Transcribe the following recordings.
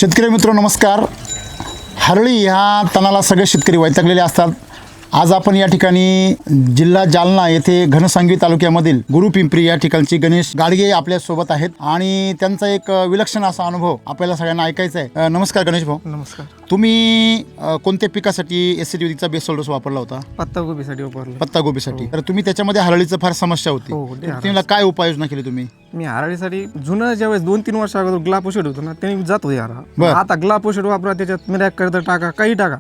शेतकरी मित्र नमस्कार. हरळी ह्या तणाला सगळे शेतकरी वैतागलेले असतात. आज आपण या ठिकाणी जिल्हा जालना येथे घनसांगवी तालुक्यामधील गुरुपिंपरी या ठिकाणची गणेश गाडगे आपल्यासोबत आहेत आणि त्यांचा एक विलक्षण असा अनुभव आपल्याला सगळ्यांना ऐकायचा आहे. नमस्कार गणेश भाऊ. नमस्कार. तुम्ही कोणत्या पिकासाठी एससीटी वैदिकचा बेसल डोस वापरला होता? पत्तागोबीसाठी वापरलं. पत्तागोबीसाठी. तर तुम्ही त्याच्यामध्ये हरळीचं फार समस्या होती. हो, तर तुम्हाला काय उपाययोजना केली तुम्ही? मी हराळीसाठी जुनं ज्यावेळेस 2-3 वर्ष अगोदर ग्लापोशेट होतं ना त्यांनी जात होते बरं. आता ग्लापोशेट वापरा, त्याच्यात मिरॅक करता टाका, काही टाका,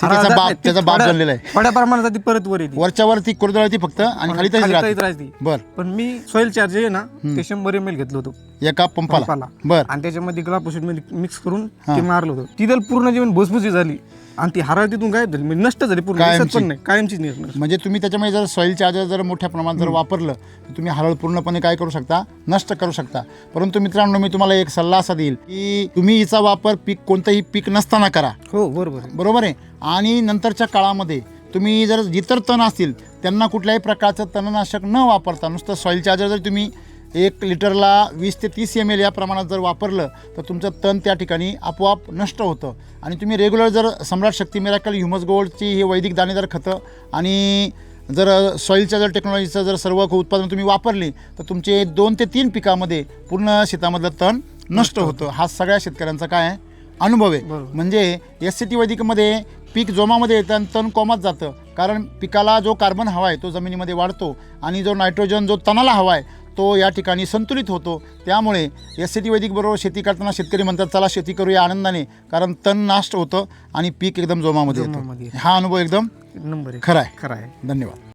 त्याचा बाप बनलेला आहे. थोड्या प्रमाणात ती परत वर येते. वरच्या वरती कुरदळती फक्त आणि खाली तशीच राहते. राहते. बर. पण मी सॉइल चार्ज आहे ना ते 100 ml घेतलं होतं एका पंपाला. पंपाला. बर. आणि त्याच्यामध्ये ग्लापोशेट मध्ये मिक्स करून ते मारलं होतं. ती दल पूर्ण जेवण भुसभुसी झाली आणि ती हराळ तिथून गायब झाली, म्हणजे नष्ट झाली पूर्ण. कायमची. दिसत पण नाही, कायमचीच नाही. म्हणजे तुम्ही त्याच्यामध्ये जर सॉइल चार्जर जर मोठ्या प्रमाणात जर वापरलं तर तुम्ही हरळ पूर्णपणे काय करू शकता? नष्ट करू शकता. परंतु मित्रांनो, मी तुम्हाला एक सल्ला असा देईल की तुम्ही हिचा वापर कोणतंही पीक नसताना करा. हो, बरोबर आहे. बरोबर आहे. आणि नंतरच्या काळामध्ये तुम्ही जर इतर तण असतील त्यांना कुठल्याही प्रकारचं तणनाशक न वापरता नुसतं सॉइल चार्जर जर तुम्ही 1 लिटरला 20 ते 30 ml या प्रमाणात जर वापरलं तर तुमचं तण त्या ठिकाणी आपोआप नष्ट होतं. आणि तुम्ही रेग्युलर जर सम्राट शक्ती मिरॅकल ह्युमस गोल्डची हे वैदिक दाणेदार खतं आणि जर सॉइलच्या जर टेक्नॉलॉजीचं जर सर्व उत्पादन तुम्ही वापरली तर तुमचे 2 ते 3 पिकामध्ये पूर्ण शेतामधलं तण नष्ट होतं. हा सगळ्या शेतकऱ्यांचा काय आहे अनुभव आहे. म्हणजे एससीटी वैदिकमध्ये पीक जोमामध्ये येतं आणि तण कोमात जातं. कारण पिकाला जो कार्बन हवा आहे तो जमिनीमध्ये वाढतो आणि जो नायट्रोजन जो तणाला हवा आहे तो या ठिकाणी संतुलित होतो. त्यामुळे एससीटी वैदिक बरोबर शेती करताना शेतकरी म्हणतात चला शेती करूया आनंदाने, कारण तण नाश होतं आणि पीक एकदम जोमामध्ये येतं. हा अनुभव एकदम नंबर खरा आहे. खरं आहे. धन्यवाद.